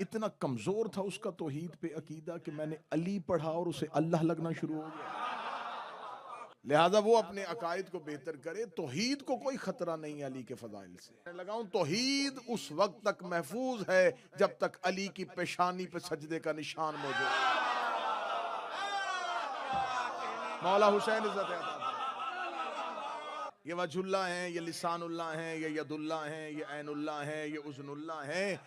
इतना कमजोर था उसका तौहीद पे अकीदा कि मैंने अली पढ़ा और उसे अल्लाह लगना शुरू हो गया। लिहाजा वो अपने अकायद को बेहतर करे। तौहीद को कोई खतरा नहीं है अली के फजाइल से। लगाऊं तौहीद उस वक्त तक महफूज है जब तक अली की पेशानी पे सजदे का निशान मौजूद है। मौला हुसैन इज्जत है, ये वजहुल्लाह हैं, ये लिसानुल्लाह हैं, ये यदुल्लाह हैं, ये ऐनुल्लाह हैं, ये उज़्नुल्लाह हैं।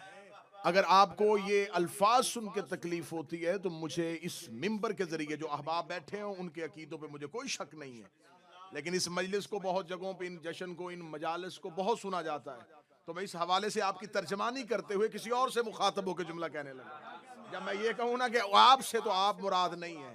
अगर आपको ये अल्फाज सुन के तकलीफ होती है तो मुझे इस मिंबर के जरिए जो अहबाब बैठे हैं उनके अकीदों पे मुझे कोई शक नहीं है, लेकिन इस मजलिस को बहुत जगहों पे, इन जश्न को, इन मजालिस को बहुत सुना जाता है, तो मैं इस हवाले से आपकी तर्जमानी करते हुए किसी और से मुखातब होकर जुमला कहने लगा। जब मैं ये कहूँ ना कि आपसे, तो आप मुराद नहीं है,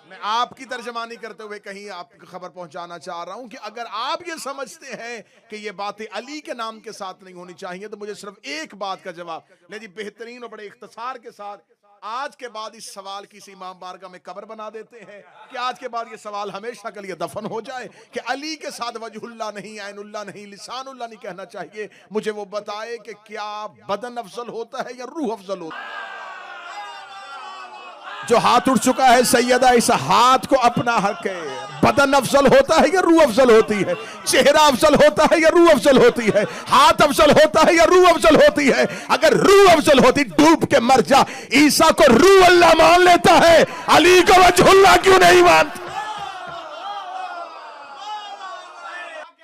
मैं आपकी तर्जमानी करते हुए कहीं आपकी खबर पहुंचाना चाह रहा हूं कि अगर आप ये समझते हैं कि ये बातें अली के नाम के साथ नहीं होनी चाहिए, तो मुझे सिर्फ एक बात का जवाब ले जी, बेहतरीन और बड़े इख्तिसार के साथ आज के बाद इस सवाल की इस इमाम बारगाह में कब्र बना देते हैं कि आज के बाद ये सवाल हमेशा के लिए दफन हो जाए कि अली के साथ वजहुल्लाह नहीं, ऐनुल्लाह नहीं, लिसानुल्लाह नहीं कहना चाहिए। मुझे वो बताए कि क्या बदन अफजल होता है या रूह अफजल होता है? जो हाथ उठ चुका है सैयदा, इस हाथ को अपना हक है। बदन अफजल होता है या रूह अफजल होती है? चेहरा अफजल होता है या रूह अफजल होती है? हाथ अफजल होता है या रूह अफजल होती है? अगर रूह अफजल होती, डूब के मर जा। ईसा को रूह अल्लाह मान लेता है, अली को वजहुल्लाह क्यों नहीं मानता?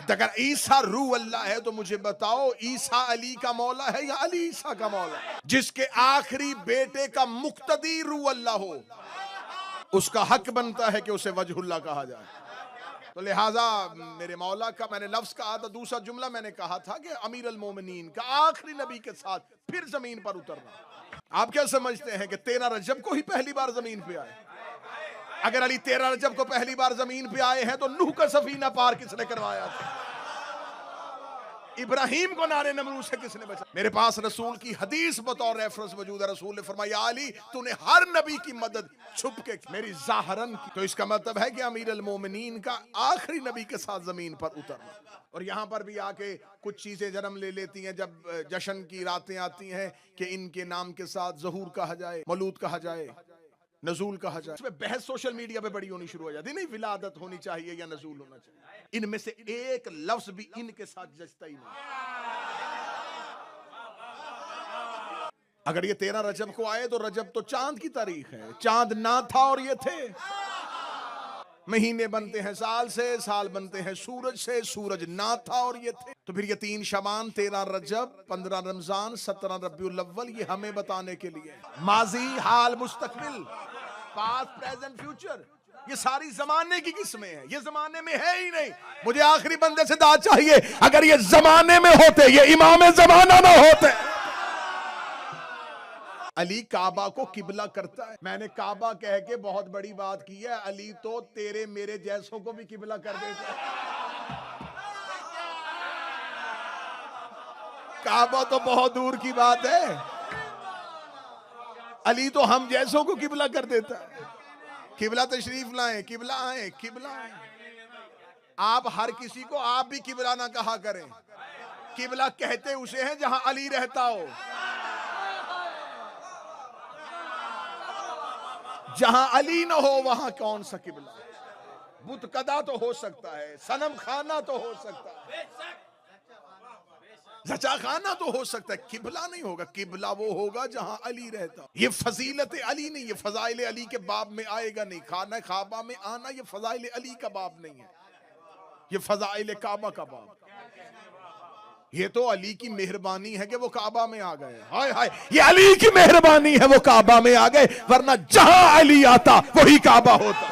अगर ईसा रूह अल्लाह है तो मुझे बताओ, ईसा अली का मौला है या अली ईसा का मौला? जिसके आखिरी बेटे का मुक्तदी रूह अल्लाह हो, उसका हक बनता है कि उसे वजहुल्लाह कहा जाए। तो लिहाजा मेरे मौला का मैंने लफ्ज कहा था, दूसरा जुमला मैंने कहा था कि अमीर अल मोमिनीन का आखिरी नबी के साथ फिर जमीन पर उतरना। आप क्या समझते हैं कि 13 रजब को ही पहली बार जमीन पे आए? अगर अली 13 रजब को पहली बार जमीन पे आए हैं तो नूह का सफीना पार किसने करवाया था? इब्राहिम को नारे नमरूद से किसने बचाया? मेरे पास रसूल की हदीस बतौर रेफरेंस मौजूद है। रसूल ने फरमाया, अली तूने हर नबी की मदद छुप के मेरी ज़ाहरन की। तो इसका मतलब है कि अमीर अल मोमिनीन का आखिरी नबी के साथ जमीन पर उतरना। और यहाँ पर भी आके कुछ चीजें जन्म ले लेती हैं जब जश्न की रातें आती हैं कि इनके नाम के साथ ज़हूर कहा जाए, मौलूद कहा जाए, नजूल कहा जाए। इसमें बहस सोशल मीडिया पे बड़ी होनी शुरू हो जाती है, नहीं विलादत होनी चाहिए या नजूल होना चाहिए। इनमें से एक लफ्ज भी इनके साथ जचता ही नहीं। अगर ये 13 रजब को आए तो रजब तो चांद की तारीख है, चांद ना था और ये थे। महीने बनते हैं साल से, साल बनते हैं सूरज से, सूरज ना था और ये थे। तो फिर ये 3 शबान, 13 रजब, 15 रमजान, 17 रबीउल अव्वल, ये हमें बताने के लिए माजी, हाल, मुस्तकबिल, पास्ट, प्रेजेंट, फ्यूचर, ये सारी जमाने की किस्में हैं। ये जमाने में है ही नहीं। मुझे आखिरी बंदे से दाद चाहिए, अगर ये जमाने में होते, ये इमाम जमाना ना होते। अली काबा को किबला करता है। मैंने काबा कह के बहुत बड़ी बात की है, अली तो तेरे मेरे जैसों को भी किबला कर देता है। काबा तो बहुत दूर की बात है, अली तो हम जैसों को किबला कर देता है। किबला तशरीफ लाए, किबला आए, किबला आए। आप हर किसी को आप भी किबला ना कहा करें। किबला कहते उसे हैं जहां अली रहता हो। जहां अली ना हो वहां कौन सा किबला? बुतकदा तो हो सकता है, सनम खाना तो हो सकता है, जचा खाना तो हो सकता है, किबला नहीं होगा। किबला वो होगा जहां अली रहता। ये फजीलत अली नहीं, ये फजाइल अली के बाब में आएगा नहीं। खाना खाबा में आना ये फजाइल अली का बाब नहीं है, ये फजाइल काबा का बाब। ये तो अली की मेहरबानी है कि वो काबा में आ गए। हाय हाय, ये अली की मेहरबानी है वो काबा में आ गए, वरना जहां अली आता वही काबा होता।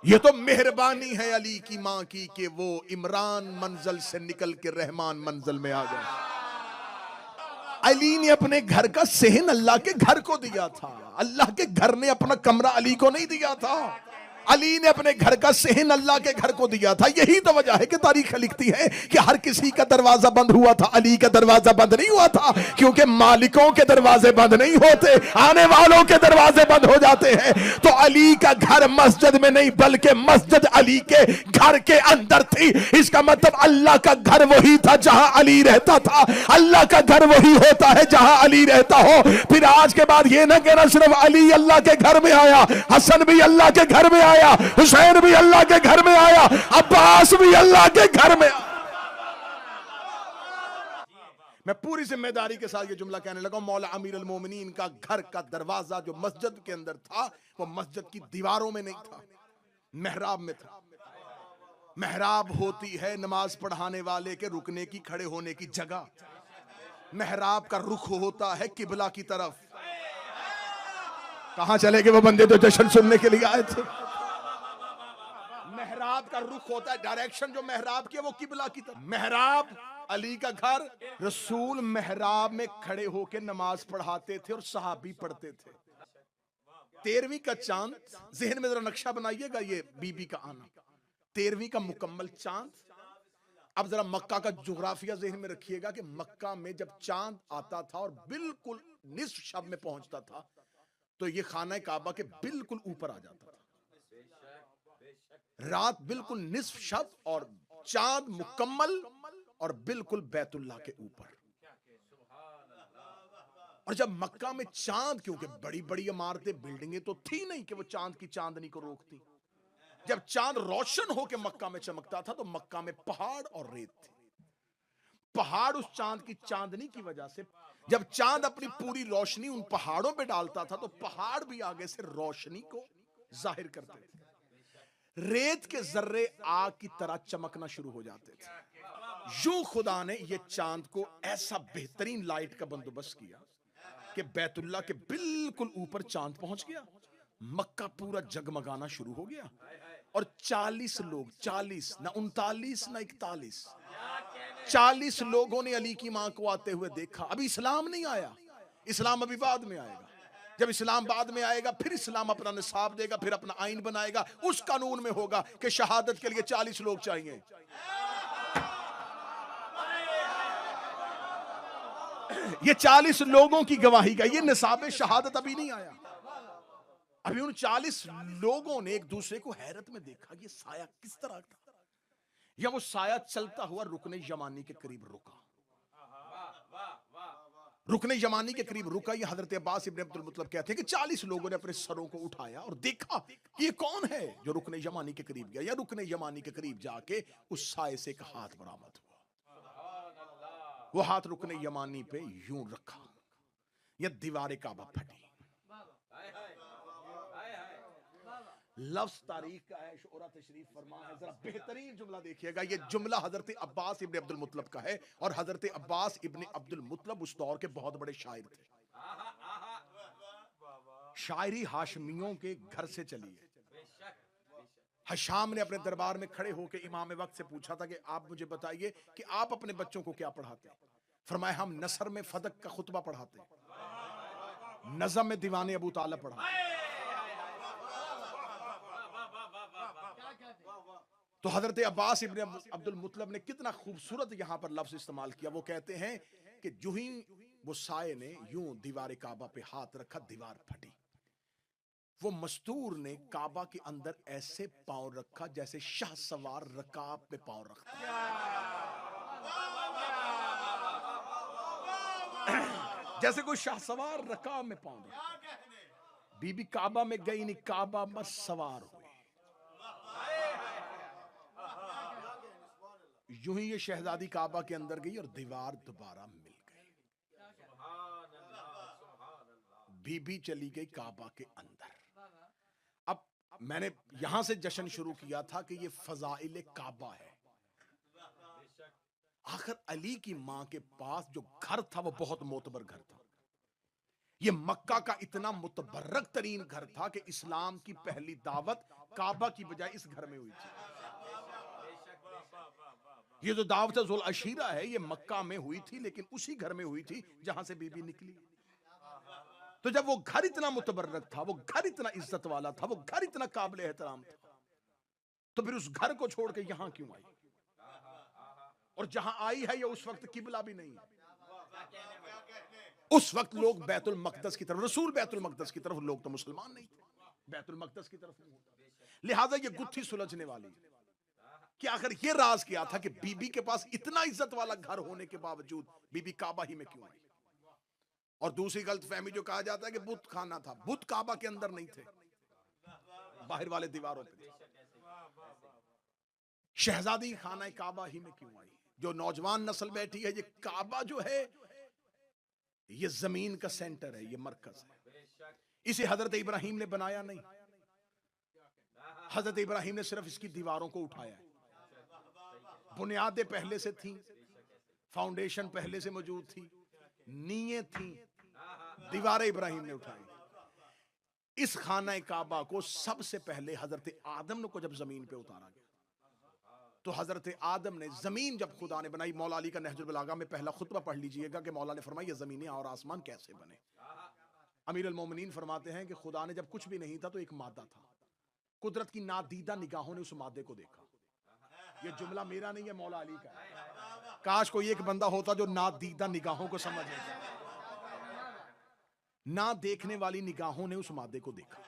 ये तो मेहरबानी है अली की मां की कि वो इमरान मंजिल से निकल के रहमान मंजिल में आ गए। अली ने अपने घर का सहन अल्लाह के घर को दिया था। अल्लाह के घर ने अपना कमरा अली को नहीं दिया था। अली ने अपने घर का सेहन अल्लाह के घर को दिया था। यही तो वजह है कि तारीख लिखती है कि हर किसी का दरवाजा बंद हुआ था, अली का दरवाजा बंद नहीं हुआ था, क्योंकि मालिकों के दरवाजे बंद नहीं होते, आने वालों के दरवाजे बंद हो जाते हैं। तो अली का घर मस्जिद में नहीं बल्कि मस्जिद अली के घर के अंदर थी। इसका मतलब अल्लाह का घर वही था जहां अली रहता था। अल्लाह का घर वही होता है जहां अली रहता हो। फिर आज के बाद ये ना कहना सिर्फ अली अल्लाह के घर में आया, हसन भी अल्लाह के घर में आया, हुसैन भी अल्लाह के घर में आया, अब्बास भी अल्लाह के घर में आया। मैं पूरी जिम्मेदारी के साथ ये जुमला कहने लगा, मौला अमीर अल मोमिनीन का घर का दरवाजा जो मस्जिद के अंदर था वो मस्जिद की दीवारों में नहीं था, मेहराब में था। मेहराब होती है नमाज पढ़ाने वाले के रुकने की, खड़े होने की जगह। मेहराब का रुख होता है किबला की तरफ। कहां चले गए वो बंदे जो जश्न सुनने के लिए आए थे? मेहराब का रुख होता है, डायरेक्शन जो मेहराब की है वो किबला की तरफ। मेहराब अली का घर, रसूल मेहराब में खड़े होकर नमाज पढ़ाते थे और सहाबी पढ़ते थे। 13वीं का चांद, जहन में जरा नक्शा बनाइएगा, ये बीबी का आना 13वीं का मुकम्मल चांद। अब जरा मक्का का जुग्राफिया जहन में रखिएगा कि मक्का में जब चांद आता था और बिल्कुल निस्फ शब में पहुंचता था तो ये खाना काबा के बिल्कुल ऊपर आ जाता था। रात बिल्कुल निस्फ शब और चांद मुकम्मल और बिल्कुल बैतुल्लाह के ऊपर। और जब मक्का में चांद, क्योंकि बड़ी बड़ी इमारतें बिल्डिंगें तो थी नहीं कि वो चांद की चांदनी को रोकती, जब चांद रोशन होकर मक्का में चमकता था तो मक्का में पहाड़ और रेत थी। पहाड़ उस चांद की चांदनी की वजह से, जब चांद अपनी पूरी रोशनी उन पहाड़ों पे डालता था तो पहाड़ भी आगे से रोशनी को जाहिर करते थे। रेत के जर्रे आग की तरह चमकना शुरू हो जाते थे। यूं खुदा ने यह चांद को ऐसा बेहतरीन लाइट का बंदोबस्त किया कि बैतुल्लाह के बिल्कुल ऊपर चांद पहुंच गया। मक्का पूरा जगमगाना शुरू हो गया और 40 लोग, 40 ना 39 ना 41, 40 लोगों ने अली की मां को आते हुए देखा। अभी इस्लाम नहीं आया, इस्लाम अभी बाद में आएगा। जब इस्लाम बाद में आएगा फिर इस्लाम अपना निसाब देगा, फिर अपना आइन बनाएगा। उस कानून में होगा कि शहादत के लिए 40 लोग चाहिए। ये 40 लोगों की गवाही का ये निसाब शहादत अभी नहीं आया। अभी उन 40 लोगों ने एक दूसरे को हैरत में देखा, ये साया किस तरह था, या वो साया चलता हुआ रुकने यमानी के करीब रुका। रुकने यमानी के करीब रुका। ये हजरत अब्बास इब्न अब्दुल मुत्तलिब कहते हैं कि 40 लोगों ने अपने सरों को उठाया और देखा कि ये कौन है जो रुकने यमानी के करीब गया। या रुकने यमानी के करीब जाके उस साये से एक हाथ बरामद हुआ। वो हाथ रुकने यमानी पे यूं रखा, या दीवार काबा फटी। लफ्ज तारीख का है, शोरा तशरीफ फरमा है। जरा बेहतरीन जुमला देखिएगा। ये जुमला हजरत अब्बास इब्न अब्दुल मुत्तलिब का है और हजरत अब्बास इब्न अब्दुल मुत्तलिब उस दौर के बहुत बड़े शायर थे। शायरी हाशमियों के घर से चली है। हशाम ने अपने दरबार में खड़े होकर इमाम वक्त से पूछा था कि आप मुझे बताइए कि आप अपने बच्चों को क्या पढ़ाते हैं। फरमाया हम नसर में फदक का खुतबा पढ़ाते हैं, नज़म में दीवाने अबू तालिब पढ़ाते हैं। तो हजरत अब्बास इब्न अब्दुल मुत्तलिब ने कितना खूबसूरत यहां पर लफ्ज इस्तेमाल किया। वो कहते हैं कि जो ही वो साये ने यूं दीवार काबा पे हाथ रखा, दीवार फटी। वो मस्तूर ने काबा के अंदर ऐसे पांव रखा जैसे शाह सवार रकाब पे पांव रखता। जैसे कोई शाह सवार रकाब में पांव रखता। बीबी काबा में गई नहीं, काबा में सवार हुई। यूं ही ये शहजादी काबा के अंदर गई और दीवार दोबारा मिल गई। बीबी चली गई काबा के अंदर। अब मैंने यहां से जश्न शुरू किया था कि ये फजाइल काबा है। आखिर अली की मां के पास जो घर था वो बहुत मोतबर घर था। ये मक्का का इतना मुतबर्रक तरीन घर था कि इस्लाम की पहली दावत काबा की बजाय इस घर में हुई थी। ये जो दावत जुल अशीरा है ये मक्का में हुई थी, लेकिन उसी घर में हुई थी जहां से बीबी निकली। तो जब वो घर इतना मुतबर्रक था, वो घर इतना इज्जत वाला था, वो घर इतना काबिल एहतराम था, तो फिर उस घर को छोड़ के यहां क्यों आई? और जहां आई है ये उस वक्त किबला भी नहीं है। उस वक्त लोग बैतुल मकदस की तरफ, रसूल बैतुल मकदस की तरफ, लोग तो मुसलमान नहीं थे, बैतुल मकदस की तरफ नहीं होता। लिहाजा ये गुत्थी सुलझने वाली है कि आखिर ये राज क्या था कि बीबी के पास इतना इज्जत वाला घर होने के बावजूद बीबी काबा ही में क्यों आई? और दूसरी गलतफहमी जो कहा जाता है कि बुत खाना था, बुत काबा के अंदर नहीं थे, बाहर वाले दीवारों पे थे। शहजादी खाना काबा ही में क्यों आई? जो नौजवान नस्ल बैठी है, ये काबा जो है ये जमीन का सेंटर है, ये मरकज है। इसे हजरत इब्राहिम ने बनाया नहीं, हजरत इब्राहिम ने सिर्फ इसकी दीवारों को उठाया है। बुनियादें पहले से थी, फाउंडेशन पहले से मौजूद थी, नींवें थी, दीवारें इब्राहिम ने उठाई। इस खाना काबा को सबसे पहले हजरत आदम को जब जमीन पे उतारा गया, तो हजरत आदम ने जमीन जब खुदा ने बनाई, मौला अली का नहजुल बलागा में पहला खुतबा पढ़ लीजिएगा कि मौला ने फरमाया ये जमीनें और आसमान कैसे बने। अमीर अल मोमिनीन फरमाते हैं कि खुदा ने जब कुछ भी नहीं था तो एक मादा था, कुदरत की नादीदा निगाहों ने उस मादे को देखा। ये जुमला मेरा नहीं है, मौला अली का है। काश कोई एक बंदा होता जो नादीदा निगाहों को समझ लेता। ना देखने वाली निगाहों ने उस मादे को देखा।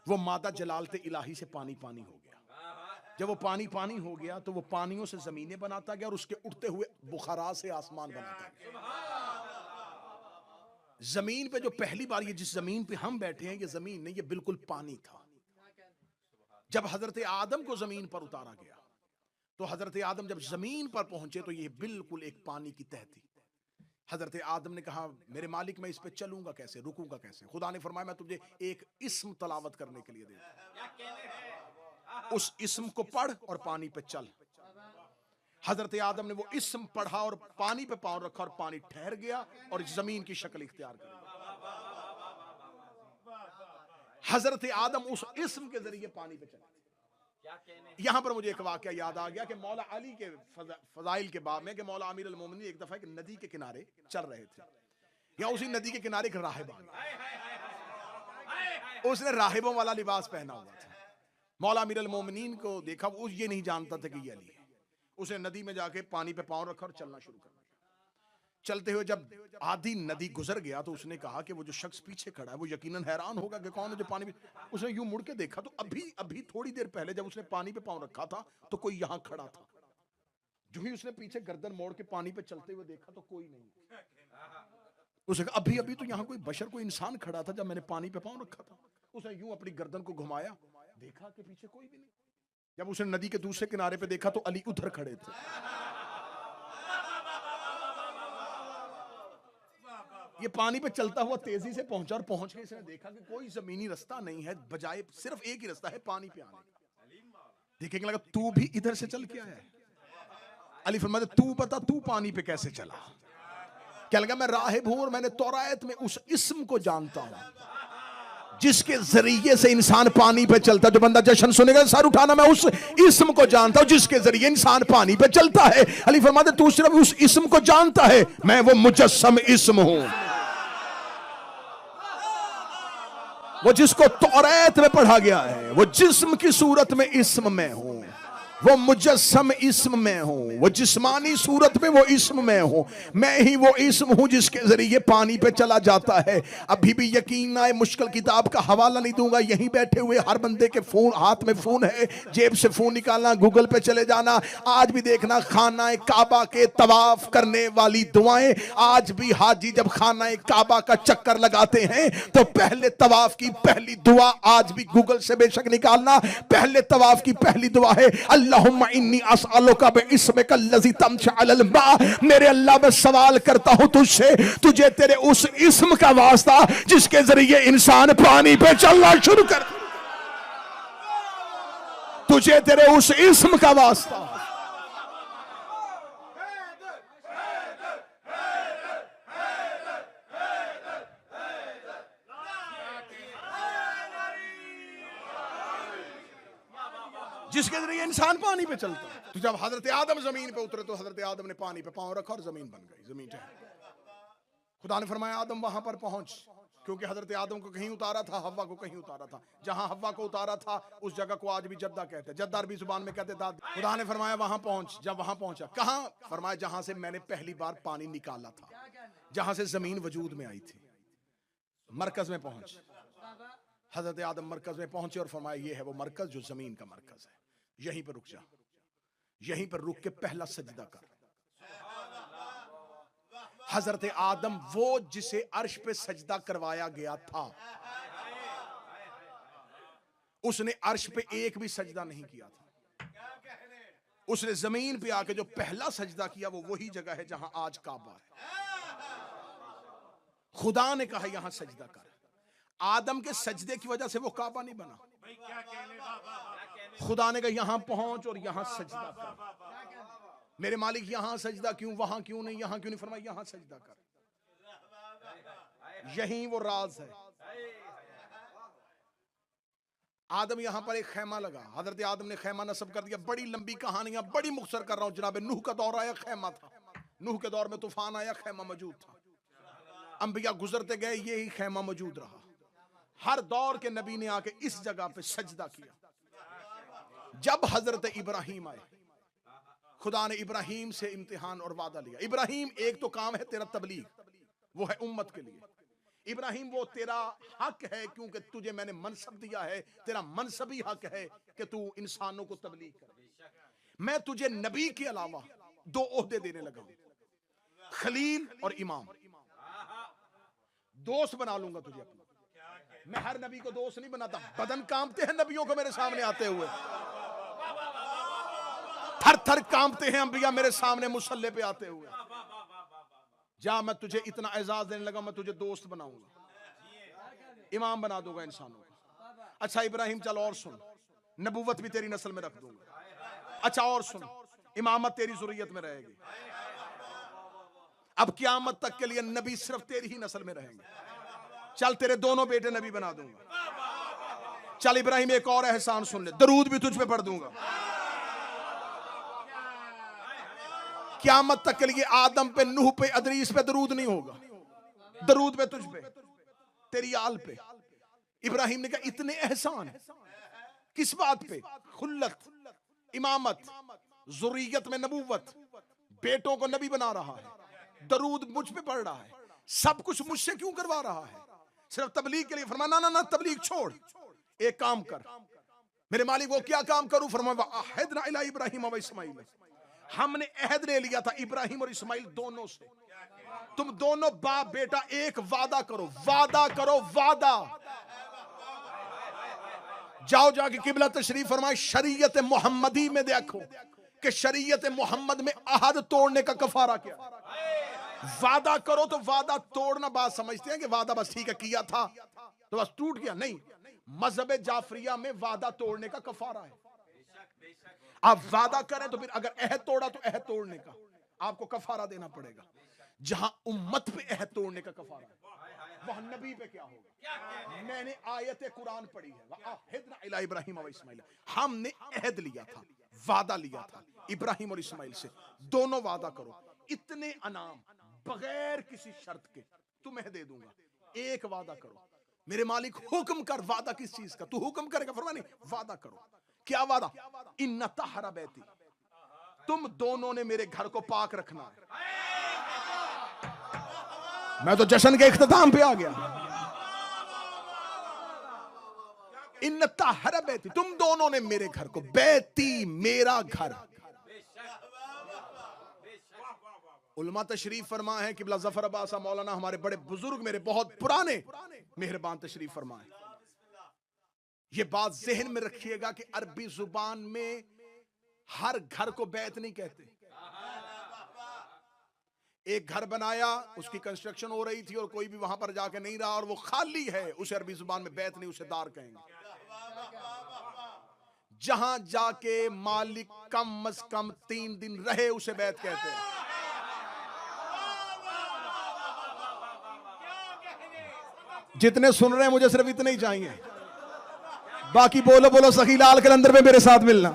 वो मादा जलालते इलाही से पानी पानी हो गया। जब वो पानी पानी हो गया तो वो पानियों से जमीनें बनाता गया और उसके उड़ते हुए बुखारा से आसमान बनाता गया। जमीन पे जो पहली बार, ये जिस जमीन पे हम बैठे हैं, ये जमीन नहीं, ये बिल्कुल पानी था। जब हजरत आदम को जमीन पर उतारा गया तो हजरत आदम जब जमीन पर पहुंचे तो ये बिल्कुल एक पानी की तह थी। हजरत आदम ने कहा मेरे मालिक मैं इस पे चलूंगा कैसे, रुकूंगा कैसे? खुदा ने फरमाया मैं तुझे एक इस्म तलावत करने के लिए दे दूं, उस इस्म को पढ़ और पानी पे चल। हजरत आदम ने वो इस्म पढ़ा और पानी पे पांव रखा और पानी ठहर गया और जमीन की शक्ल इख्तियार कर ली। हजरत आदम उस इस्म के जरिए पानी पे चले। यहां पर मुझे एक वाकया याद आ गया कि मौला अली के फजाइल के बाब में कि मौला अमीर अल मोमिनीन एक दफा एक नदी के किनारे चल रहे थे, या उसी नदी के किनारे एक राहिब आ गया। उसने राहिबों वाला लिबास पहना हुआ था। मौला अमीर अल मोमिनीन को देखा, वो ये नहीं जानता था कि ये अली है। उसने नदी में जाके पानी पे पांव रखा और चलना शुरू कर दिया। चलते हुए जब आधी नदी गुजर गया तो उसने कहा कि वो जो शख्स पीछे खड़ा है वो यकीनन हैरान होगा कि कौन है जो पानी में। उसने यूं मुड़ के देखा तो अभी थोड़ी देर पहले जब उसने पानी पे पांव रखा था तो कोई यहां खड़ा था। जो ही उसने पीछे गर्दन मोड़ के पानी पे चलते हुए देखा तो कोई नहीं। उसने कहा अभी तो यहाँ कोई बशर, कोई इंसान खड़ा था जब मैंने पानी पे पांव रखा था। उसने यूं अपनी गर्दन को घुमाया, देखा कि पीछे कोई भी नहीं। जब उसने नदी के दूसरे किनारे पे देखा तो अली उधर खड़े थे। ये पानी पे चलता हुआ तेजी से पहुंचा और पहुंच के इसने देखा कि कोई जमीनी रास्ता नहीं है, बजाय सिर्फ एक ही रास्ता है पानी पे आने का। देखेंगे लगा तू भी इधर से चल के आया है। अली फरमाते तू बता तू पानी पे कैसे चला? क्या लगा मैं राहिब हूं और मैंने तौरात में उस इस्म को जानता हूं जिसके जरिए से इंसान पानी पे चलता। जो बंदा जश्न सुनेगा सर उठाना, मैं उस इस्म को जानता हूं जिसके जरिए इंसान पानी पे चलता है। अली फरमाते तू सिर्फ उस इस्म को जानता है, मैं वो मुजस्सम इस्म हूं, वो जिसको तौरात में पढ़ा गया है। वो जिस्म की सूरत में इस्म में हूं, वो मुजस्सम इस्म में हूं, वो जिस्मानी सूरत में वो इस्म में हूं। मैं ही वो इस्म हूं जिसके जरिए पानी पे चला जाता है। अभी भी यकीन आए, मुश्किल किताब का हवाला नहीं दूंगा, यहीं बैठे हुए हर बंदे के फोन, हाथ में फोन है, जेब से फोन निकालना, गूगल पे चले जाना। आज भी देखना खाना काबा के तवाफ करने वाली दुआएं, आज भी हाजी जब खाना काबा का चक्कर लगाते हैं तो पहले तवाफ की पहली दुआ, आज भी गूगल से बेशक निकालना, पहले तवाफ की पहली दुआ है अल्लाहुम्मा इन्नी अस्अलुका बिइस्मिका अल्लज़ी तमशी अलल मा। मेरे अल्लाह मैं सवाल करता हूं तुझसे, तुझे तेरे उस इस्म का वास्ता जिसके जरिए इंसान पानी पे चलना शुरू कर, तुझे तेरे उस इस्म का वास्ता। जिसके जरिए इंसान पानी पे चलता है। तो जब हजरत आदम जमीन पे उतरे तो हजरत आदम ने पानी पे पांव रखा और जमीन बन गई, जमीन ठहर गई। खुदा ने फरमाया आदम वहां पर पहुंच, क्योंकि हजरत आदम को कहीं उतारा था, हव्वा को कहीं उतारा था। जहां हव्वा को उतारा था उस जगह को आज भी जद्दा कहते हैं, जद्दा अरबी जुबान में कहते दाद। खुदा ने फरमाया वहां पहुंच। जब वहां पहुंचा, कहां? फरमाया जहां से मैंने पहली बार पानी निकाला था, जहां से जमीन वजूद में आई थी। मरकज में पहुंच। हजरत आदम मरकज में पहुंचे और फरमाया ये है वो मरकज जो जमीन का मरकज है, यहीं पर रुक जा, यहीं पर रुक के पहला सजदा कर। हजरत आदम वो जिसे अर्श पे सजदा करवाया गया था, उसने अर्श पे एक भी सजदा नहीं किया था। उसने जमीन पे आके जो पहला सजदा किया वो वही जगह है जहां आज काबा है। खुदा ने कहा यहां सजदा कर। आदम के सजदे की वजह से वो काबा नहीं बना। खुदा ने कहा यहां पहुंच और यहां सजदा कर। मेरे मालिक यहां सजदा क्यों, वहां क्यों नहीं, यहां क्यों नहीं? फरमाया यहां सजदा कर। यही वो राज है। आदम यहां पर एक खैमा लगा। हजरत आदम ने खैमा नस्ब कर दिया। बड़ी लंबी कहानियां, बड़ी मुख्तसर कर रहा हूं जनाब। नूह का दौर आया, खैमा था। नूह के दौर में तूफान आया, खैमा मौजूद था। अंबिया गुजरते गए, यही खैमा मौजूद रहा। हर दौर के नबी ने आके इस जगह पे सजदा किया। जब हजरत इब्राहिम आए, खुदा ने इब्राहिम से इम्तिहान और वादा लिया। इब्राहिम, एक तो काम है तेरा तबलीग, वो है उम्मत के लिए। इब्राहिम, वो तेरा हक है क्योंकि तुझे मैंने मनसब दिया है। तेरा मनसबी हक है कि तू इंसानों को तबलीग कर। मैं तुझे नबी के अलावा दो ओहदे देने लगा हूं, खलील और इमाम। दोस्त बना लूंगा तुझे अपना। मैं हर नबी को दोस्त नहीं बनाता। बदन कांपते हैं नबियों को मेरे सामने आते हुए, थर थर कांपते हैं अंबिया मेरे सामने मुसल्ले पे आते हुए। जा, मैं तुझे इतना एजाज देने लगा, मैं तुझे दोस्त बनाऊंगा, इमाम बना दूंगा इंसानों का। अच्छा इब्राहिम, चल और सुन, नबूवत भी तेरी नस्ल में रख दूंगा। अच्छा और सुन, इमामत तेरी जुर्रियत में रहेगी। अब क़यामत तक के लिए नबी सिर्फ तेरी ही नस्ल में रहेंगे। चल तेरे दोनों बेटे नबी बना दूंगा। चल इब्राहिम, एक और एहसान सुन ले, दरूद भी तुझ पे पढ़ दूंगा। क़यामत तक के लिए आदम पे, नूह पे, अदरीस पे दरूद नहीं होगा, दरूद पे तुझ पे, तेरी आल पे। इब्राहिम ने कहा इतने एहसान किस बात पे? खुल्लत, इमामत, जुर्रियत में नबूवत, बेटों को नबी बना रहा है, दरूद मुझ पे पढ़ रहा है, सब कुछ मुझसे क्यों करवा रहा है? सिर्फ तबलीग के लिए। फरमाया ना ना ना, तबलीग छोड़, एक काम कर। मेरे मालिक, वो क्या काम करूं? फरमाया अहदना इला इब्राहिम व इस्माइल, हमने अहद ले लिया था इब्राहिम और इस्माइल दोनों से, तुम दोनों बाप बेटा एक वादा करो, वादा करो, वादा। जाओ जाके किबला तशरीफ फरमाए, शरीयत मोहम्मदी में देखो कि शरीयत मोहम्मद में अहद तोड़ने का कफारा क्या। वादा करो तो वादा तोड़ना बात समझते हैं कि वादा बस ठीक है किया था तो बस टूट गया, नहीं। मजहब जाफरिया में वादा तोड़ने का कफारा है। आप वादा करें तो फिर अगर अहद तोड़ा तो अहद तोड़ने का आपको कफारा देना पड़ेगा। जहां उम्मत पे अहद तोड़ने का कफारा है, वहां नबी पे क्या होगा? मैंने आयत कुरान पढ़ी है, अहदना इला इब्राहिम व इस्माइल, हमने अहद लिया था, वादा लिया था इब्राहिम और इस्माइल से, दोनों वादा करो, इतने अनाम बगैर किसी शर्त के तुम्हें दे दूंगा, एक वादा करो। मेरे मालिक हुक्म कर, वादा किस चीज का? तू हुक्म करेगा? फरमाया नहीं, वादा करो। क्या वादा? इन्ना तहरा बैती, तुम दोनों ने मेरे घर को पाक रखना है। मैं तो जश्न के इख्तिताम पे आ गया। इन्ना तहरा बैती, तुम दोनों ने मेरे घर को, बैती मेरा घर। उलमा तशरीफ फरमा है किबला जफर अब्बास मौलाना, हमारे बड़े बुजुर्ग, मेरे बहुत पुराने मेहरबान तशरीफ फरमाए। ये बात जहन में रखिएगा कि अरबी जुबान में हर घर को बैत नहीं कहते। एक घर बनाया, उसकी कंस्ट्रक्शन हो रही थी और कोई भी वहां पर जाके नहीं रहा और वो खाली है, उसे अरबी जुबान में बैत नहीं, उसे दार कहेंगे। जहां जाके मालिक कम अज कम 3 दिन रहे उसे बैत कहते हैं। जितने सुन रहे हैं मुझे सिर्फ इतने ही चाहिए, बाकी बोलो बोलो सखी लाल कलंदर में मेरे साथ मिलना।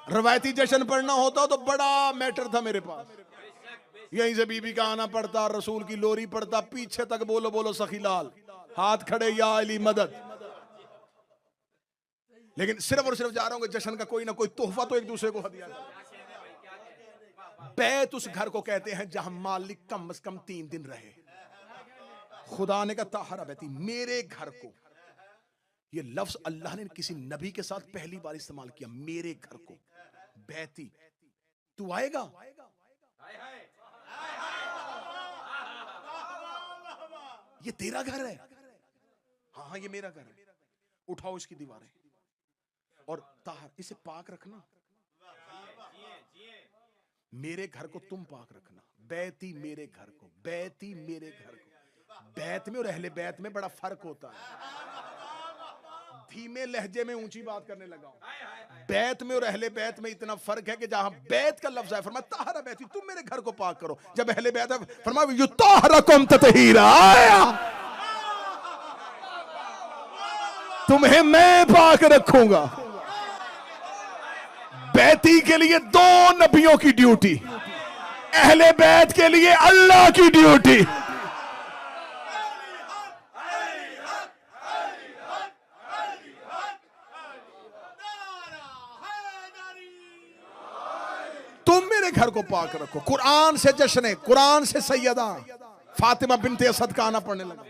रवायती जश्न पढ़ना होता तो बड़ा मैटर था मेरे पास। यहीं से बीबी का आना पड़ता, रसूल की लोरी पड़ता, पीछे तक बोलो बोलो सखीलाल, हाथ खड़े या अली मदद। लेकिन सिर्फ और सिर्फ जा रहा हूं कि जश्न का कोई ना कोई तोहफा तो एक दूसरे को हदिया करो। बैत उस घर को कहते हैं जहां मालिक कम से कम 3 दिन रहे। खुदा ने कहा ताहरा बैती, मेरे घर को, ये लफ्ज अल्लाह ने किसी नबी के साथ पहली बार इस्तेमाल किया, मेरे घर को बैती, तू आएगा, ये तेरा घर है, हाँ हाँ ये मेरा घर है, उठाओ इसकी दीवारें और ताहर, इसे पाक रखना, मेरे घर को तुम पाक रखना। बैती मेरे घर को, बैती मेरे घर को। बैत में और अहले बैत में बड़ा फर्क होता है। धीमे लहजे में ऊंची बात करने लगा हूं। बैत में और अहले बैत में इतना फर्क है कि जहां बैत का लफ्ज है फरमाया ताहरा बैती, तुम मेरे घर को पाक करो। जब अहले बैत है फरमाया युताहरकुम ततहीरा, तुम्हें मैं पाक रखूंगा। बैती के लिए 2 नबियों की ड्यूटी, अहले बैत के लिए अल्लाह की ड्यूटी। तुम मेरे घर को पाक रखो। कुरान से जश्न, कुरान से सैयदा फातिमा बिनते असद का आना पढ़ने लगा।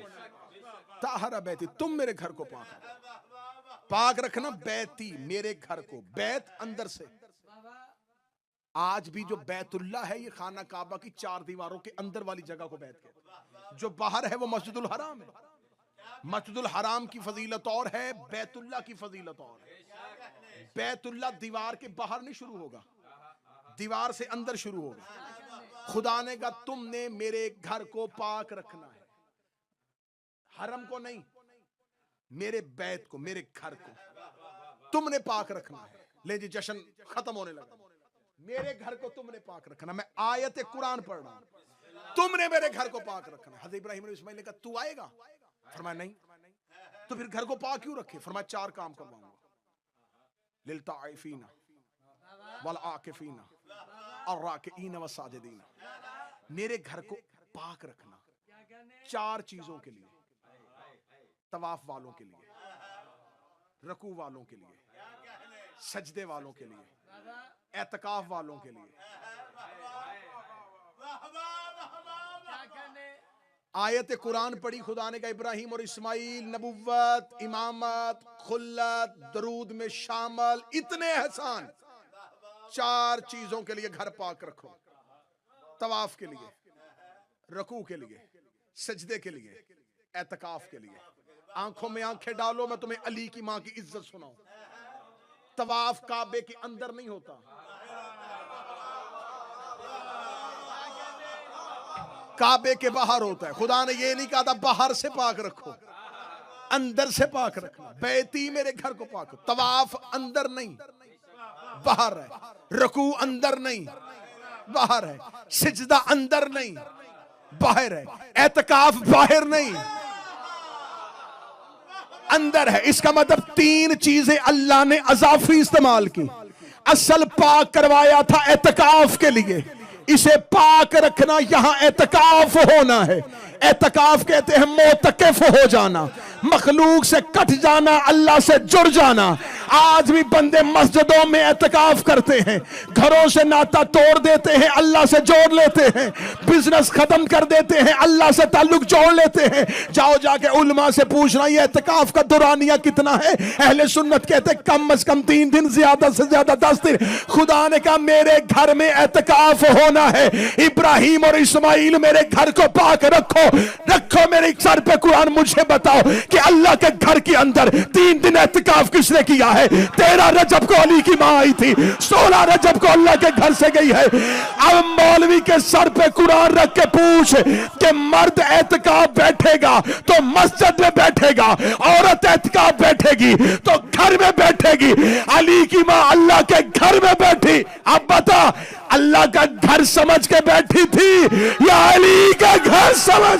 ताहरा बैती, तुम मेरे घर को पाक रखना। बैती मेरे घर को, बैत अंदर से। आज भी जो बैतुल्लाह है ये खाना काबा की 4 दीवारों के अंदर वाली जगह को बैत कहते हैं। जो बाहर है वो मस्जिदुल हराम है। मस्जिदुल हराम की फजीलत और है, बैतुल्लाह की फजीलत और है। बैतुल्लाह दीवार के बाहर नहीं शुरू होगा, दीवार से अंदर शुरू होगा। खुदा ने कहा तुमने मेरे घर को पाक रखना है, हरम को नहीं, मेरे बैत को, मेरे घर को तुमने पाक रखना है। ले जी जश्न खत्म होने लगा। मेरे घर को तुमने पाक रखना। मैं आयत कुरान पढ़ रहा हूं, तुमने मेरे घर को पाक रखना। हज़रत इब्राहिम और इस्माइल ने कहा तू आएगा? फरमाया नहीं। तो फिर घर को पाक क्यों रखे? फरमाया 4 काम करवाऊंगा, लिल ताइफीना वल आकिफीना और राकिईना व साजिदीना। मेरे घर को पाक रखना 4 चीजों के लिए, तवाफ वालों के लिए, रकू वालों के लिए, सजदे वालों के लिए, एतकाफ वालों के लिए। आयत कुरान पढ़ी, खुदा ने कहा इब्राहिम और इस्माइल नबुव्वत, इमामत, खुल्लत, दरूद में शामिल इतने एहसान 4 चीजों के लिए घर पाक रखो। तवाफ के लिए, रकू के लिए, सजदे के लिए, एतकाफ के लिए। आंखों में आंखें डालो, मैं तुम्हें अली की मां की इज्जत सुनाऊं। तवाफ काबे के अंदर नहीं होता, काबे के बाहर होता है। खुदा ने ये नहीं कहा था बाहर से पाक रखो, अंदर से पाक रखना। बैती मेरे घर को पाक। तवाफ अंदर नहीं बाहर है, रकू अंदर नहीं बाहर है, सिजदा अंदर नहीं बाहर है, एतकाफ बाहर नहीं अंदर है। इसका मतलब 3 चीजें अल्लाह ने अजाफी इस्तेमाल की। असल पाक करवाया था एतकाफ के लिए, इसे पाक रखना, यहां एतकाफ होना है। एतकाफ कहते हैं मोतकफ हो जाना, मखलूक से कट जाना, अल्लाह से जुड़ जाना। आज भी बंदे मस्जिदों में एतकाफ करते हैं, घरों से नाता तोड़ देते हैं, अल्लाह से जोड़ लेते हैं, बिजनेस खत्म कर देते हैं, अल्लाह से ताल्लुक जोड़ लेते हैं। जाओ जाके उलमा से पूछना ये एतकाफ का दुरानिया कितना है। अहले सुन्नत कहते हैं कम से कम 3 दिन, ज्यादा से ज्यादा 10 दिन। खुदा ने कहा मेरे घर में एतकाफ होना है। इब्राहिम और इस्माइल मेरे घर को पाक रखो, रखो मेरे सर पे कुरान। मुझे बताओ कि अल्लाह के घर के अंदर 3 दिन एतकाफ किसने किया है? 13 रजब को अली की मां आई थी, 16 रजब को अल्लाह के घर से गई है। अब मौलवी के सर पे कुरान रख के पूछ कि मर्द एतकाफ बैठेगा तो मस्जिद में बैठेगा, औरत एतकाफ बैठेगी तो घर में बैठेगी। अली की मां अल्लाह के घर में बैठी। अब बता, अल्लाह का घर समझ के बैठी थी या अली का घर समझ?